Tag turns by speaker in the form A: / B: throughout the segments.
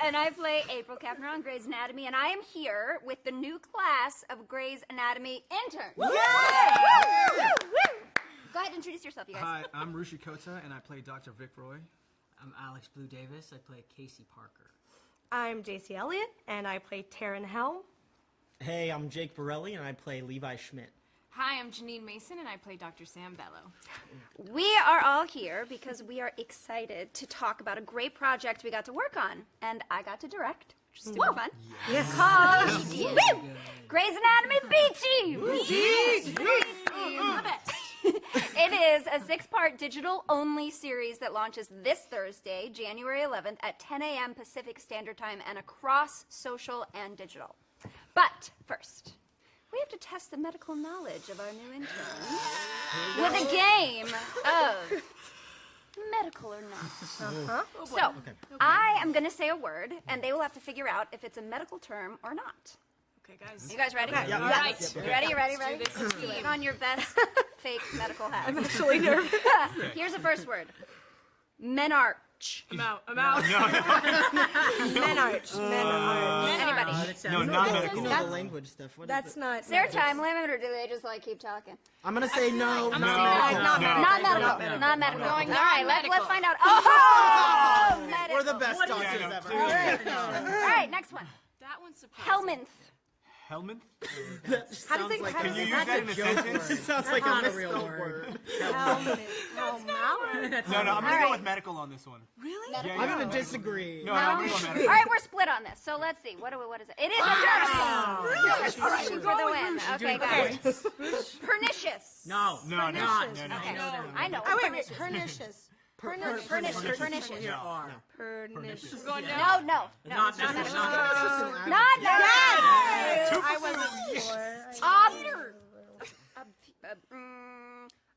A: and I play April Kapner on Grey's Anatomy, and I am here with the new class of Grey's Anatomy interns. Woo! Go ahead, introduce yourself, you guys.
B: Hi, I'm Rushi Kota, and I play Dr. Vic Roy.
C: I'm Alex Blue Davis. I play Casey Parker.
D: I'm JC Elliott, and I play Taryn Helm.
E: Hey, I'm Jake Borelli, and I play Levi Schmidt.
F: Hi, I'm Janine Mason, and I play Dr. Sam Bello.
A: We are all here because we are excited to talk about a great project we got to work on, and I got to direct, which is super fun. Yes. Called Grey's Anatomy B-Team!
F: The best.
A: It is a 6-part digital-only series that launches this Thursday, January 11th at 10 a.m. Pacific Standard Time and across social and digital. But first, we have to test the medical knowledge of our new interns with a game of medical or not. So, I am going to say a word, and they will have to figure out if it's a medical term or not.
F: Okay, guys.
A: You guys ready?
F: All right.
A: You ready? You ready? Put on your best fake medical hat.
D: I'm actually nervous.
A: Here's the first word. Menarche.
F: I'm out.
D: Menarche.
A: Anybody?
E: No, not medical.
D: That's-
E: The language stuff. What is
D: That's
E: it?
D: not.
A: Is there a time limit, or do they just like keep talking?
E: I'm gonna say no.
A: Not medical. Not medical. All
F: Going
A: right,
F: non-medical.
A: let's find out. Oh, medical.
E: We're the best doctors ever.
A: All right, next one.
F: That one's surprising.
A: Helminth.
B: Helminth?
D: How do you think?
E: Like
B: Can you use that in a sentence?
E: It sounds like
C: not
E: a
C: a real
E: misspelled
C: word.
E: word.
B: No, I'm gonna go with medical on this one.
F: Really?
B: Yeah,
E: I'm
B: yeah.
E: gonna disagree.
B: No, I'm gonna go
A: All
B: medical.
A: right, we're split on this. So let's see. What is it? It is a derby. All right, for the win. Okay, guys. Pernicious.
C: No.
B: No.
A: Okay. I know.
D: Oh wait,
A: Pernicious.
D: pernicious.
A: Pernicious.
C: Your R.
D: Pernicious.
F: Going
A: No.
C: Not medical.
A: Not
D: Yes!
A: medical.
D: I wasn't sure.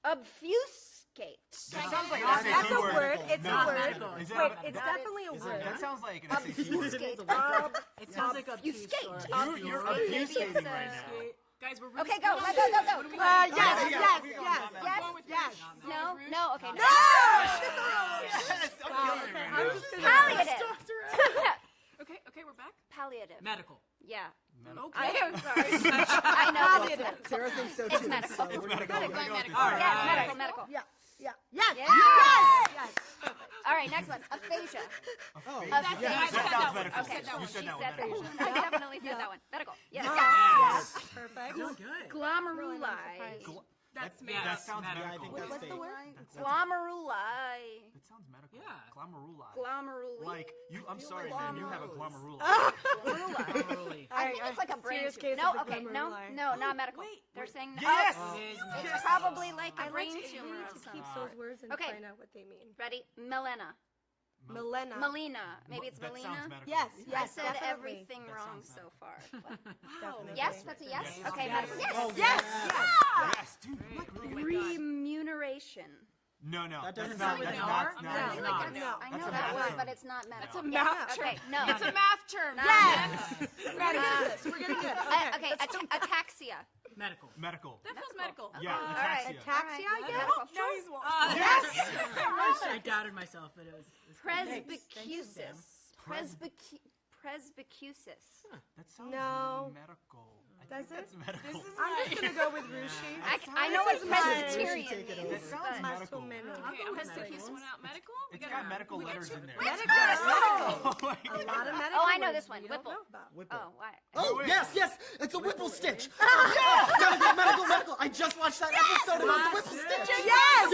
A: Obfuscate.
B: That sounds like
D: That's
B: an SAT
D: a
B: word.
D: word. It's
B: No.
D: a word.
B: Is that-
D: Wait,
B: that-
D: it's definitely a word.
B: That sounds like an SAT word.
A: Obfuscate.
C: It sounds like a
A: Obfuscate.
B: You're obfuscating right now.
F: Guys, we're really
A: Okay, go.
F: split.
A: Go.
D: Yes.
A: No. Okay. No.
B: Yes, I'm killing it right now.
A: Palliative.
F: Okay, we're back.
A: Palliative.
C: Medical.
A: Yeah.
F: Okay.
A: I am sorry. I know. It's medical.
E: Sarah thinks so too.
A: It's medical.
E: so we're gonna
B: Medical.
E: go
B: We're
E: with
B: gonna go with
F: Medical.
B: this.
F: All right.
A: Yes, medical.
D: Yeah.
A: Yes. All right, next one. Aphasia.
E: Oh,
B: That sounds medical.
F: Okay, that
B: You
F: one.
B: said
A: She
B: that
A: said
B: one. Medical.
A: that. I definitely said that one. Medical. Yes.
D: Yes. Perfect.
C: Doing good.
A: Glomeruli.
F: That's
B: That
F: medical.
B: sounds
C: medical.
B: medical.
E: I think that's
D: What's the
E: fake.
D: word?
A: Glomeruli.
B: That sounds medical.
C: Yeah.
B: Glomeruli.
A: Glomeruli.
B: Like you. I'm sorry, man. You have a glomeruli.
A: Glomeruli.
C: Really.
A: I think it's like a brain
D: Serious
A: tumor.
D: case
A: No,
D: of the
A: okay, no,
D: glomeruli.
A: not medical.
F: Wait,
A: They're saying
B: Yes.
A: it's probably like a brain
D: You
A: tumor.
D: need
A: of
D: to
A: some
D: keep
A: sort.
D: those words and
A: Okay.
D: find out what they mean.
A: Ready? Melena.
D: Melena.
A: Melina. Maybe it's
B: That
A: Melina.
B: sounds medical.
D: Yes.
A: I
D: Yes.
A: said
D: Definitely.
A: everything
B: That
A: wrong
B: sounds
A: so far.
D: Definitely.
A: Yes, that's a yes.
B: Yes.
A: Okay,
F: Yes.
A: medical. Yes.
E: Oh,
D: Yes.
B: Yes, dude. You like really
A: Remuneration.
B: No.
E: That doesn't
B: That's
E: sound like
B: not.
E: an
B: That's
E: R.
B: not.
A: I feel like
C: not.
A: that's- I know
B: That's a
A: that
B: math
A: word,
B: term.
A: but it's not medical.
F: It's a
A: Yes.
F: math
A: Okay, no.
F: It's a math term.
A: Yes.
D: We're getting good. We're getting good.
A: Okay, ataxia.
C: Medical.
B: Medical.
F: That feels medical.
B: Yeah,
A: All right.
B: ataxia.
D: Ataxia,
A: All right,
D: yeah.
A: medical.
C: Yes. I doubted myself, but it was.
A: Presbycusis. Presbycusis.
B: That sounds
D: No.
B: medical. I
D: Does
B: think
D: it?
B: that's medical.
D: I'm just gonna go with Rushi.
A: I know what
D: This is my-
A: Presbyterian
E: take it
A: means.
B: That sounds
A: but-
B: medical.
F: Okay, I'm gonna stick this one out. Medical?
B: It's got medical letters in there.
D: Medical.
B: Oh my
D: A
B: God.
D: lot of medical.
A: Oh, I know
D: words
A: this one.
D: we don't
A: Whipple.
D: know about.
A: Oh, why?
E: Oh,
B: wait.
E: yes. It's a Whipple stitch. Yes! Gotta get medical. I just watched that episode about the Whipple stitch.
D: Yes.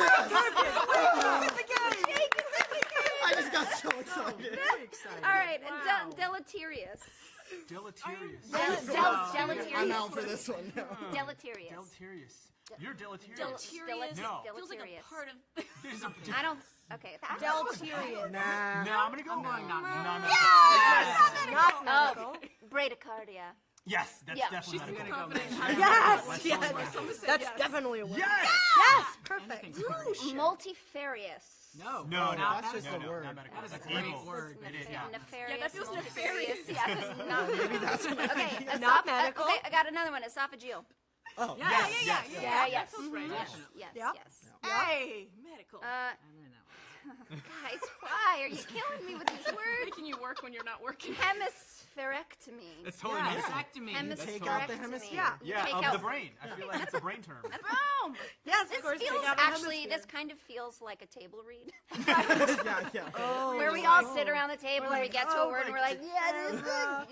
E: I just got so excited.
C: Very excited.
A: All right,
C: Wow.
A: deleterious.
B: Deleterious.
A: Deleterious.
E: I'm out for this one. No.
A: Deleterious.
B: Deleterious. You're deleterious.
F: Deleterious.
B: No.
F: Feels like a
A: Deleterious.
F: part of.
B: There's a-
A: I don't. Okay.
D: Deleterious.
E: Nah.
B: No, I'm gonna go.
C: going
B: No,
C: non-medical.
D: Not medical.
A: Oh, bradycardia.
B: Yes, that's
A: Yeah.
B: definitely
C: I'm
B: medical.
C: gonna go with
D: Yes. That's definitely a word.
B: Yes.
D: Yes. Perfect.
C: anything.
A: Multifarious.
C: No.
B: No,
C: not
E: that's just
C: medical.
E: a word.
B: Not medical.
C: That is a
B: That's
C: great
B: evil.
C: word.
B: It is, yeah.
A: Nefarious.
F: Yeah, that feels
A: multifarious.
F: nefarious.
A: Yeah, not
E: Maybe that's what I
A: Okay,
E: think.
D: Not medical.
A: Okay, I got another one. Esophageal.
E: Oh,
C: Yeah.
B: Yes.
A: Yeah, yes.
F: That feels right.
A: Yes, yes,
D: Yep.
A: yes.
F: Hey, medical.
C: I don't know that one.
A: Guys, why are you killing me with these words?
F: Making you work when you're not working.
A: Hemispherectomy.
B: It's totally nice.
C: Vasectomy.
E: Take out the hemisphere.
B: Yeah,
A: Take
B: of
A: out
B: the brain. I feel like it's a brain term.
A: Boom!
D: Yes,
A: This
D: of course.
A: feels
D: take out the
A: actually.
D: hemisphere.
A: This kind of feels like a table read,
E: Yeah.
D: Oh,
A: where we all sit around the table and we get to a
D: oh
A: word and we're like, yeah, this is good.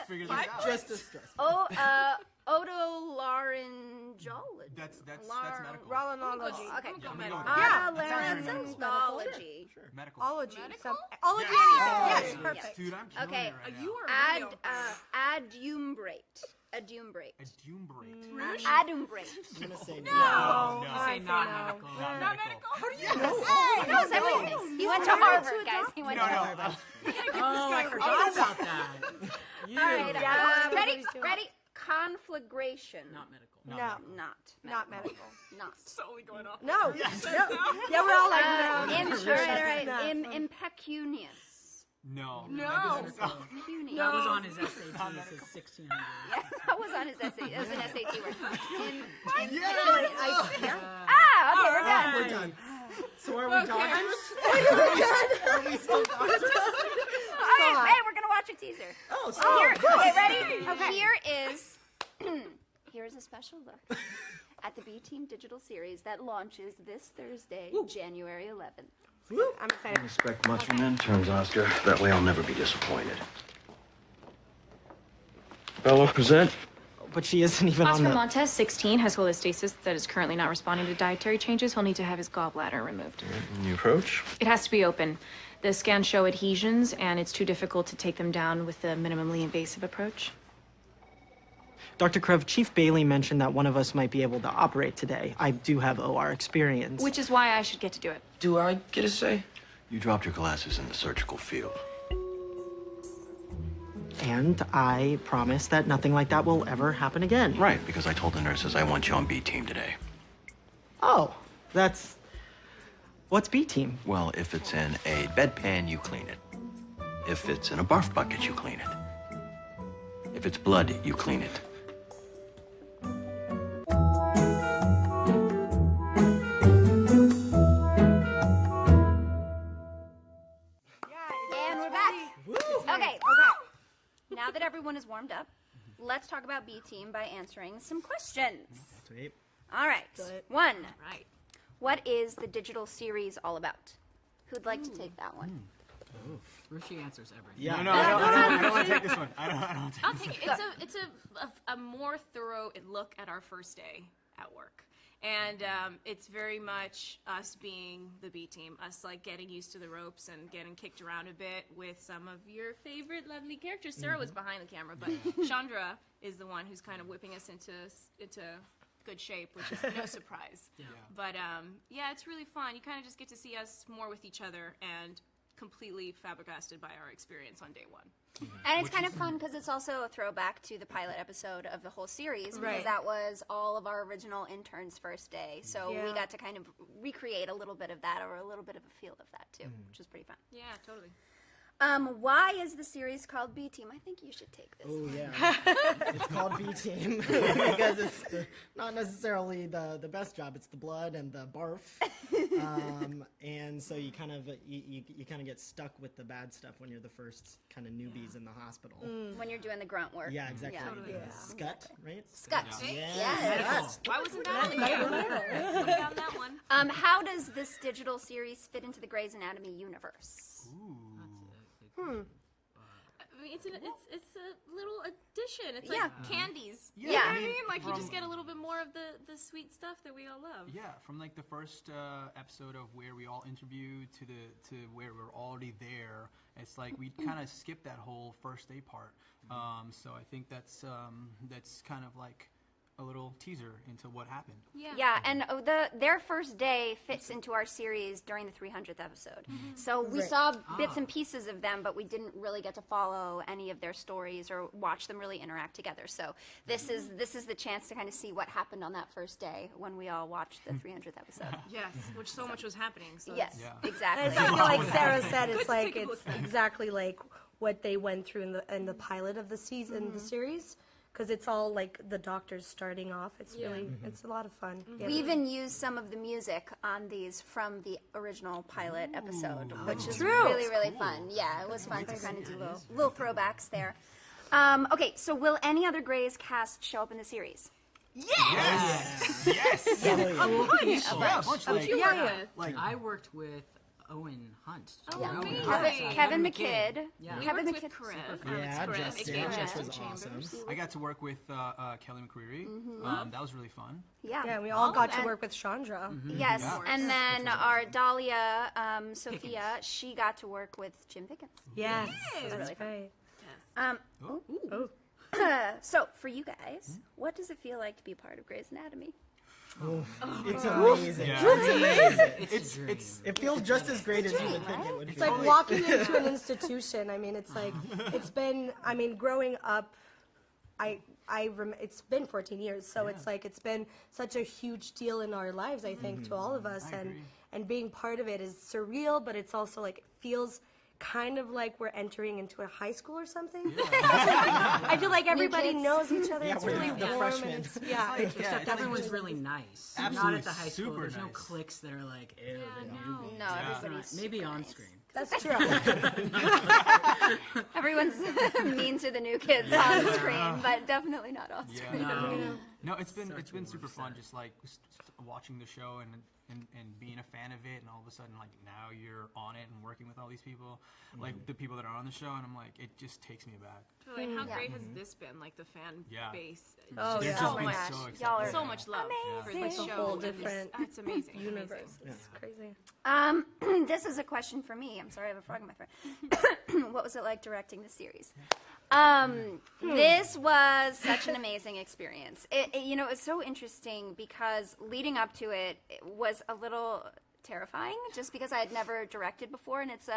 B: Figure this out.
E: Just as stressful.
A: Oh, otolaryngology.
B: That's medical.
D: Rholonology.
A: Okay.
B: Yeah, I'm gonna go with
D: Yeah,
B: that.
A: Otolaryngology.
B: Medical.
D: Ology.
F: Medical?
D: Some, ology
B: Yeah.
D: anything. Yes,
B: Yeah.
D: perfect.
B: Dude, I'm killing
A: Okay.
B: it right now.
F: You are
A: Ad,
F: really
A: adumbrate. Adumbrate.
B: Adumbrate.
A: Adumbrate.
E: I'm gonna say
B: No.
C: I say
D: I
C: not
D: say no.
C: medical.
B: Not medical.
E: How do you know?
A: He knows everything. He went to Harvard, guys. He went
B: No,
A: to
B: no.
A: Harvard.
C: Oh, I forgot about that.
A: All right.
D: Yeah.
A: Ready? Ready? Conflagration.
C: Not medical.
D: No,
A: Not
D: not medical.
A: Not.
F: solely going off.
D: No. No. Yeah, we're all like,
A: All right.
D: Enough.
A: Impecunious.
B: No.
F: No.
B: That doesn't sound-
A: Impecunious.
C: That was on his SAT. It says 1600.
A: Yeah, that was on his essay. That was an SAT word.
B: Yes!
A: Okay, we're done.
E: We're done. So are we doctors? Are we still doctors?
A: All right, hey, we're gonna watch a teaser.
E: Oh,
A: Here, okay, ready? Okay. Here is a special look at the B Team digital series that launches this Thursday, January 11th.
D: I'm excited.
G: Expect much from interns, Oscar. That way I'll never be disappointed. Bella, present.
E: But she isn't even
H: Oscar
E: on the...
H: Montez, 16, has cholestasis that is currently not responding to dietary changes. He'll need to have his gallbladder removed.
G: New approach?
H: It has to be open. The scans show adhesions, and it's too difficult to take them down with the minimally invasive approach.
E: Dr. Krev, Chief Bailey mentioned that one of us might be able to operate today. I do have OR experience.
H: Which is why I should get to do it.
G: Do I get a say? You dropped your glasses in the surgical field.
E: And I promise that nothing like that will ever happen again.
G: Right, because I told the nurses I want you on B team today.
E: Oh, that's... What's B Team?
G: Well, if it's in a bedpan, you clean it. If it's in a barf bucket, you clean it. If it's blood, you clean it.
A: And we're back. Okay. Now that everyone is warmed up, let's talk about B Team by answering some questions.
E: Sweet.
A: All right.
D: Good.
A: One.
F: Right.
A: What is the digital series all about? Who'd like to take that one?
C: Rushi answers everything.
E: Yeah.
B: No, I don't want to take this one. I don't want to
F: I'll
B: take this
F: take it. It's a more thorough look at our first day at work. And it's very much us being the B team, us like getting used to the ropes and getting kicked around a bit with some of your favorite lovely characters. Sarah was behind the camera, but Chandra is the one who's kind of whipping us into good shape, which is no surprise.
C: Yeah.
F: But yeah, it's really fun. You kind of just get to see us more with each other and completely flabbergasted by our experience on day one.
A: And it's kind of fun because it's also a throwback to the pilot episode of the whole series because
D: Right.
A: that was all of our original interns' first day. So we
D: Yeah.
A: got to kind of recreate a little bit of that or a little bit of a feel of that too, which was pretty fun.
F: Yeah, totally.
A: Why is the series called B Team? I think you should take this.
E: Oh, yeah. It's called B Team because it's not necessarily the best job. It's the blood and the barf. And so you kind of you kind of get stuck with the bad stuff when you're the first kind of newbies in the hospital.
A: When you're doing the grunt work.
E: Yeah, exactly.
A: Yeah.
E: Scut, right?
A: Scut.
E: Yes.
A: Yes.
F: Why wasn't that on the camera? Put on that one.
A: How does this digital series fit into the Grey's Anatomy universe?
F: I mean, it's a little addition. It's
A: Yeah.
F: like candies.
B: Yeah,
F: You know
A: I
F: what I
B: mean,
F: mean? Like you just
B: from-
F: get a little bit more of the sweet stuff that we all love.
B: Yeah, from like the first episode of where we all interviewed to where we're already there, it's like we kind of skipped that whole first day part. So I think that's kind of like a little teaser into what happened.
A: Yeah, and their first day fits into our series during the 300th episode. So we saw bits and pieces of them, but we didn't really get to follow any of their stories or watch them really interact together. So this is the chance to kind of see what happened on that first day when we all watched the 300th episode.
F: Yes, which so much was happening. So
A: Yes,
B: Yeah.
D: And
A: exactly.
D: it's like Sarah said,
F: Good
D: it's
F: to
D: like
F: take a
D: it's
F: look back.
D: exactly like what they went through in the pilot of the season, the series, because it's all like the doctors starting off. It's really, it's a lot of fun. Yeah.
A: We even used some of the music on these from the original pilot episode, which is
D: True.
A: really, really fun. Yeah, it was fun to kind of do little throwbacks there. Okay, so will any other Grey's cast show up in the series?
B: Yes. Yes.
E: Hell yeah.
B: Yeah, a bunch. Like,
D: Yeah.
B: like
C: I worked with Owen Hunt.
F: Oh,
C: Owen
F: amazing.
C: Hunt.
A: Kevin McKidd.
C: Yeah.
F: We
A: Kevin
F: worked
A: McKidd.
F: with Corinne.
E: Yeah,
F: Corinne,
E: Justin.
F: aka
E: Justin
F: Justin
E: was
F: Chambers.
E: awesome.
B: I got to work with Kelly McCreary. That was really fun.
A: Yeah.
D: Yeah, we all got to
A: and-
D: work with Chandra.
A: Yes,
B: Yeah.
A: and then our Dahlia, Sophia, she got to work with Jim Pickens.
D: Yes,
A: really
D: that's
A: fun.
D: right.
A: So, for you guys, what does it feel like to be a part of Grey's Anatomy?
E: It's amazing.
B: Yeah.
E: It's amazing.
C: It's a dream.
E: It feels just as great as you would think it would
D: It's
E: feel.
D: like walking into an institution. I mean, it's like, it's been, I mean, growing up, it's been 14 years, so it's like, it's been such a huge deal in our lives, I think, to all of us,
B: I agree.
D: and being part of it is surreal, but it's also like, it feels kind of like we're entering into a high school or something. I feel like everybody
A: kids.
D: knows each other.
E: Yeah,
D: It's
E: we're
D: really
E: the
D: warm,
E: freshmen.
D: and it's, yeah.
B: Yeah,
C: Except
B: it's
C: everyone's
B: like-
C: really nice.
B: Absolutely
C: Not at the high school.
B: super
C: There's no
B: nice.
C: cliques that are like, ew, the
F: no.
C: newbies.
A: No,
C: It's
A: everybody's
C: not- maybe
A: super
C: on
A: nice.
C: screen.
D: That's true.
A: Everyone's mean to the new kids on screen, but definitely not off
B: Yeah.
A: screen.
B: No, it's been super fun. Just like watching the show and being a fan of it, and all of a sudden, like now you're on it and working with all these people, like the people that are on the show, and I'm like, it just takes me aback.
F: Like, how
A: Yeah.
F: great has this been? Like the fan
B: Yeah.
F: base.
D: Oh,
B: They've
D: yeah.
B: just
A: So
B: been
A: much.
B: so
A: Y'all
B: accepting.
A: are
F: So much love for the
A: Amazing.
F: show.
D: A whole
F: and this-
D: different
F: It's amazing.
D: universe.
F: Amazing.
D: It's crazy.
A: This is a question for me. I'm sorry, I have a frog in my throat. What was it like directing the series? This was such an amazing experience. It was so interesting because leading up to it was a little terrifying just because I had never directed before, and it's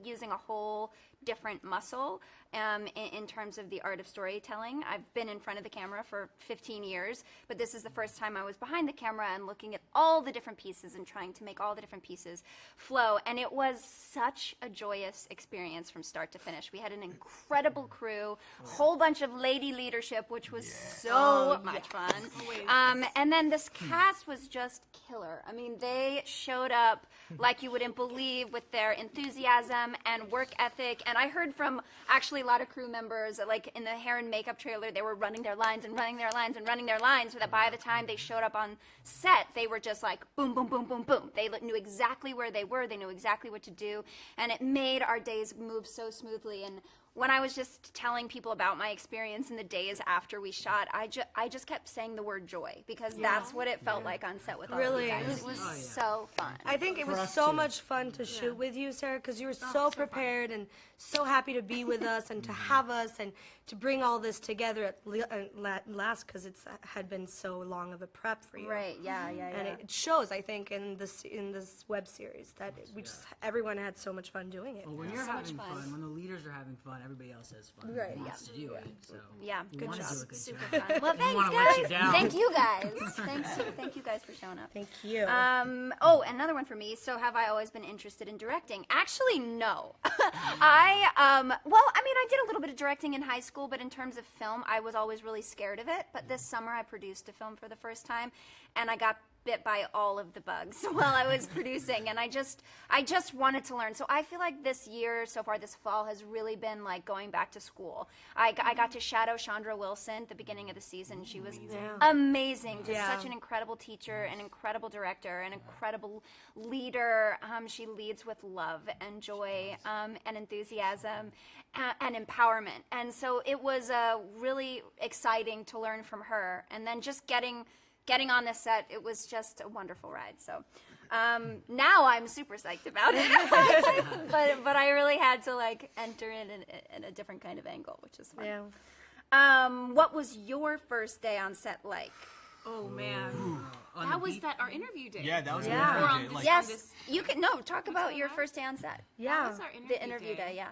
A: using a whole different muscle in terms of the art of storytelling. I've been in front of the camera for 15 years, but this is the first time I was behind the camera and looking at all the different pieces and trying to make all the different pieces flow, and it was such a joyous experience from start to finish. We had an incredible crew, whole bunch of lady leadership, which was so much fun. And then this cast was just killer. I mean, they showed up like you wouldn't believe with their enthusiasm and work ethic. And I heard from actually a lot of crew members, like in the hair and makeup trailer, they were running their lines and running their lines and running their lines, so that by the time they showed up on set, they were just like boom, boom, boom, boom, boom. They knew exactly where they were. They knew exactly what to do. And it made our days move so smoothly. And when I was just telling people about my experience in the days after we shot, I just kept saying the word joy because that's what it felt like on set with all of
D: Really?
A: you guys. It was so fun.
D: I think it was
E: us
D: so
E: too.
D: much fun to shoot with you, Sarah, because you were so prepared and so happy to be with us and to have us and to bring all this together at last because it's had been so long of a prep for you.
A: Right, yeah.
D: And it shows, I think, in this web series that everyone had so much fun doing it.
C: Well, when you're
A: So much
C: having
A: fun.
C: fun, when the leaders are having fun, everybody else has fun.
A: Right,
C: and wants to do it. So
A: Yeah,
C: we
A: good
C: wanna
A: job.
C: do a good
A: Super
C: job.
A: fun. Well, thanks,
C: wanna let you
A: guys.
C: down.
A: Thank you guys. Thank you guys for showing up.
D: Thank you.
A: Another one for me. So, have I always been interested in directing? Actually, no. I did a little bit of directing in high school, but in terms of film, I was always really scared of it. But this summer, I produced a film for the first time, and I got bit by all of the bugs while I was producing, and I just wanted to learn. So I feel like this year so far, this fall, has really been like going back to school. I got to shadow Chandra Wilson at the beginning of the season. She was amazing, just such an incredible teacher, an incredible director, an incredible leader. She leads with love and joy and enthusiasm and empowerment, and so it was really exciting to learn from her, and then just getting on this set, it was just a wonderful ride. So now I'm super psyched about it, but I really had to like enter in a different kind of angle, which is fun.
D: Yeah.
A: What was your first day on set like?
F: Oh man,
C: On
F: that
C: the
F: was
C: beat-
F: that our interview day.
B: Yeah, that was
D: Yeah.
B: an
F: Or on
B: interview day.
F: this-
B: Like,
A: Yes,
F: this-
A: you can talk about your first day on set.
F: That
D: Yeah.
F: was our interview
A: The interview day, yeah.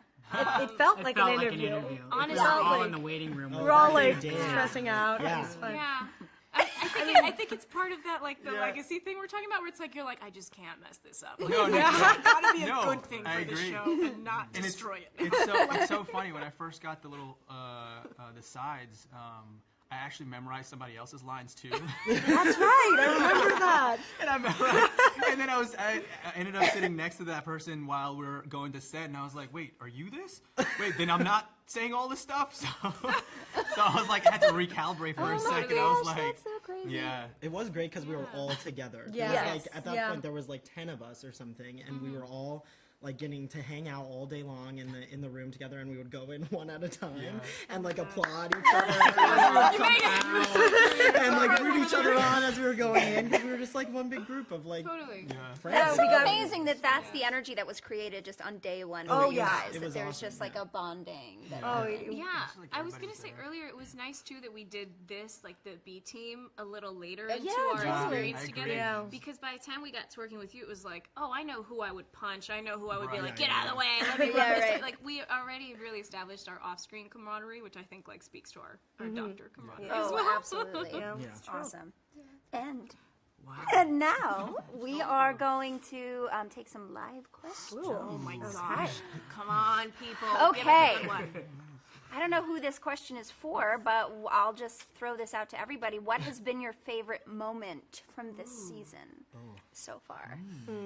D: It felt
C: It
D: like
C: felt
D: an
C: like
D: interview.
C: an interview.
F: Honestly,
C: we were all
D: like-
C: in the waiting room.
D: We're all like
E: did.
D: stressing out.
E: Yeah.
D: It was fun.
F: Yeah. I think it's part of that, like the legacy thing we're talking about, where it's like you're like, I just can't mess this up. Like,
B: No, no,
F: it's gotta be a
B: no,
F: good thing
B: I
F: for the
B: agree.
F: show and not
B: and
F: destroy it.
B: It's so funny when I first got the little the sides. I actually memorized somebody else's lines too.
D: That's right. I remember that.
B: And I memorized, and then I ended up sitting next to that person while we were going to set, and I was like, wait, are you this? Wait, then I'm not saying all this stuff? So I was like, I had to recalibrate for a second. I was like,
A: that's so crazy.
B: yeah.
E: It was great because we were all together.
D: Yeah.
E: It was
D: Yes.
E: like, at that
D: Yeah.
E: point, there was like 10 of us or something, and we were all like getting to hang out all day long in the room together, and we would go in one at a time and like applaud each other and like root each other on as we were going in, because we were just like one big group of like
F: Totally.
E: friends.
A: That's so
D: we got-
A: amazing that's the energy that was created just on day one
D: Oh,
A: for you
D: yeah.
A: guys.
E: It
A: That
E: was
A: there's
E: awesome,
A: just like a bonding. That
D: Oh,
F: Yeah,
B: like
F: I was
B: everybody's
F: gonna say
B: there.
F: earlier, it was nice too that we did this, like the B team, a little later
A: Yeah,
F: into our
A: totally.
F: experience
B: I
F: together.
B: agree.
D: Yeah.
F: Because by the time we got to working with you, it was like, oh, I know who I would punch. I know who I would be
B: Right.
F: like,
E: Yeah,
F: get out of the way. Let me rub
A: Yeah,
F: this.
A: right.
F: Like we already really established our off-screen camaraderie, which I think like speaks to our doctor camaraderie as
A: Oh,
F: well.
A: absolutely.
D: Yeah.
A: It's awesome. And
C: Wow.
A: and now we are going to take some live questions.
F: Oh my gosh! Come on, people.
A: Okay.
F: Give us a good one.
A: I don't know who this question is for, but I'll just throw this out to everybody. What has been your favorite moment from this season so far?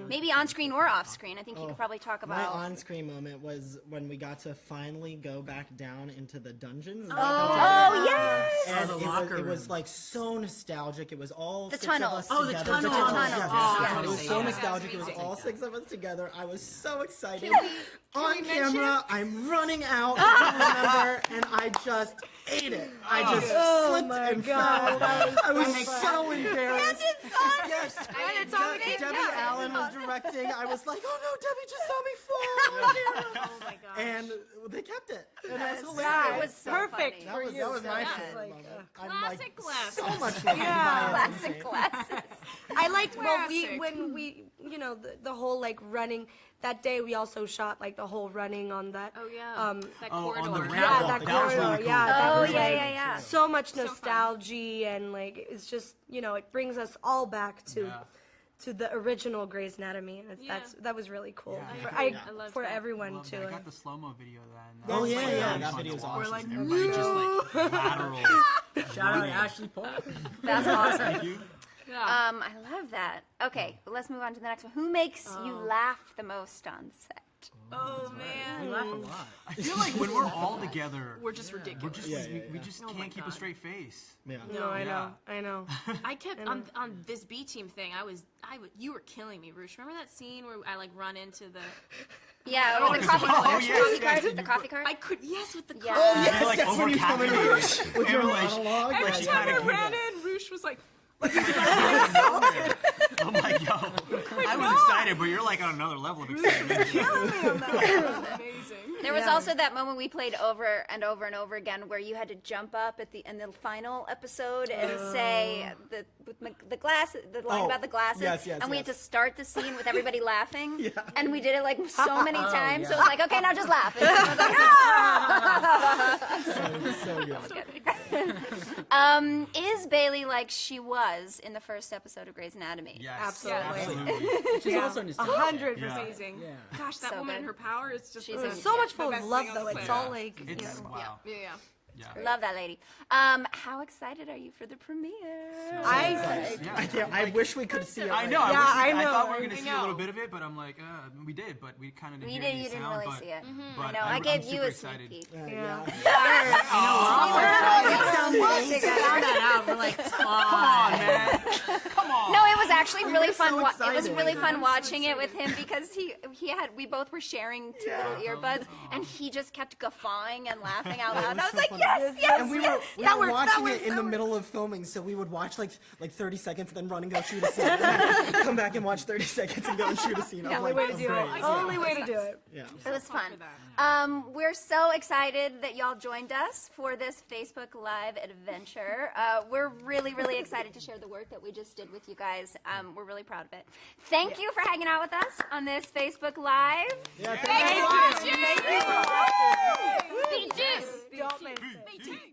A: Maybe on screen or off screen. I think you could probably talk
E: My
A: about.
E: on-screen moment was when we got to finally go back down into the dungeons. Is that
A: Oh yes!
E: And
C: the
E: it
C: locker
E: was
C: room.
E: like so nostalgic. It was all
A: The
E: 6
A: tunnels.
E: of us
C: Oh, the
E: together.
C: tunnels.
A: tunnels.
E: Yes,
A: Oh,
E: yes,
C: yeah.
E: It was so
C: Yeah.
E: nostalgic. It was
F: That's
E: all
C: amazing.
E: 6 of us together. I was so excited.
F: we
E: On
F: mention-
E: camera, I'm running out, I remember, and I just ate it. I just slipped
D: my
E: and
D: God,
E: fell. I was so embarrassed.
A: Yes,
E: Yes, Debbie Allen was directing. I was like, oh no, Debbie just saw me fall.
F: Oh my gosh.
E: And they kept it. And it was
A: That
E: hilarious.
A: was so
D: Perfect
A: funny.
E: That was my
F: Yeah.
E: favorite moment. I'm
F: Classic
E: like
F: glasses.
E: so much fun.
A: Classic glasses.
D: I liked
F: Classic.
D: when we the whole like running that day. We also shot like the whole running on that.
F: Oh yeah. That
B: Oh,
F: corridor.
B: on the
D: Yeah,
B: ramp.
D: that
B: That was
D: corridor.
B: really cool.
D: Yeah, that
A: Oh
D: was,
A: yeah,
D: like,
A: yeah, yeah.
D: so much
F: fun.
D: nostalgia and like it's just it brings us all back to
B: Yeah.
D: to the original Grey's Anatomy. And
F: Yeah.
D: that was really cool
B: Yeah.
D: for,
F: I agree. I loved
D: for
F: that.
D: everyone
B: Love
D: to.
B: that. I got the slow-mo video then.
E: Oh,
B: was,
E: yeah,
B: like,
E: yeah,
B: really
E: that
B: fun
E: video's
B: to watch.
E: awesome.
C: We're like,
B: Everybody just like lateral.
C: Shout out Ashley Paul.
A: That's awesome.
B: Thank you.
F: Yeah.
A: I love that. Okay, let's move on to the next one. Who makes you laugh the most on set?
F: Oh
C: We
F: man.
C: laugh a lot.
B: I feel like when we're all together,
F: We're just ridiculous.
B: we're just
E: Yeah,
B: we
E: yeah.
B: just
F: Oh my
B: can't keep a
F: God.
B: straight face.
E: Yeah.
D: No, I know,
B: Yeah.
D: I know.
F: I kept on this B team thing. You were killing me, Roosh. Remember that scene where I like run into the?
A: Yeah,
B: Oh,
A: with the
B: because-
A: coffee
B: oh,
A: cart.
B: yes,
A: Coffee
B: yes,
A: cart.
B: and
A: The
B: you-
A: coffee cart.
F: I could with the
A: Yeah.
F: car.
E: Oh yes,
B: You're, like,
E: that's when you come in
B: over-caffeinated.
E: with your
B: And, like,
E: monologue.
F: Every
B: Like,
E: Like,
B: she
F: time I
B: kinda
F: ran
B: came
F: in, Roosh was like,
B: I'm like, yo, I was excited, but you're like on another level of excitement.
F: amazing.
A: There was also that moment we played over and over and over again where you had to jump up at the final episode and say the line
E: Oh,
A: about the glasses,
E: yes, yes,
A: and we had to
E: yes.
A: start the scene with everybody laughing, and we did it like so
E: Oh,
A: many times.
C: yeah.
A: So it was like, okay, now just laugh. And I was like,
E: so good.
A: is Bailey like she was in the first episode of Grey's Anatomy?
B: Yes,
D: Absolutely.
B: absolutely.
C: She's also nostalgic.
D: 100%.
B: Yeah.
F: Amazing.
C: Yeah.
F: Gosh, that
A: So
F: woman and
A: good.
F: her power is just
A: She's
F: the
A: a-
F: best.
D: So much
F: The
D: full
F: best
D: of love
F: thing on
D: though.
F: the
D: It's
F: planet.
D: all like
B: It's wow.
F: Yeah.
B: Yeah.
A: Love that lady. How excited are you for the premiere?
E: I wish we could see it.
B: I
E: right
B: know.
E: now.
D: Yeah,
B: I
D: I know.
B: thought we were gonna
F: I
B: see a
F: know.
B: little bit of it, but I'm like, we did, but we kind of didn't
A: You
B: hear
A: did.
B: any
A: You didn't
B: sound.
A: really
B: but,
A: see it.
B: but
A: I know. I gave you
B: super
A: a
B: excited.
A: sneak peek.
D: Yeah.
C: Found that out. We're like,
B: Come on, man. Come on.
A: No, it was actually really
E: were
A: fun.
E: so
A: It was
E: excited.
A: really fun watching it with him because we both were sharing two little earbuds, and he just kept guffawing and laughing out loud. And I was like,
E: funny.
A: yes, yes,
E: And we
A: yes.
E: were watching it in the middle of filming, so we would watch like 30 seconds, then run and go shoot a scene, and then come back and watch 30 seconds and go and shoot a scene. I was
D: Only
E: like,
D: way to
E: "That's
D: do
E: great."
D: it. Only way to do it.
E: Yeah.
A: It was fun.
F: for that.
A: We're so excited that y'all joined us for this Facebook Live adventure. We're really, really excited to share the work that we just did with you guys. We're really proud of it. Thank you for hanging out with us on this Facebook Live.
E: Yeah,
A: Thank you.
F: Thank you.
A: Be juice.
D: Don't miss it.
B: Hey, hey.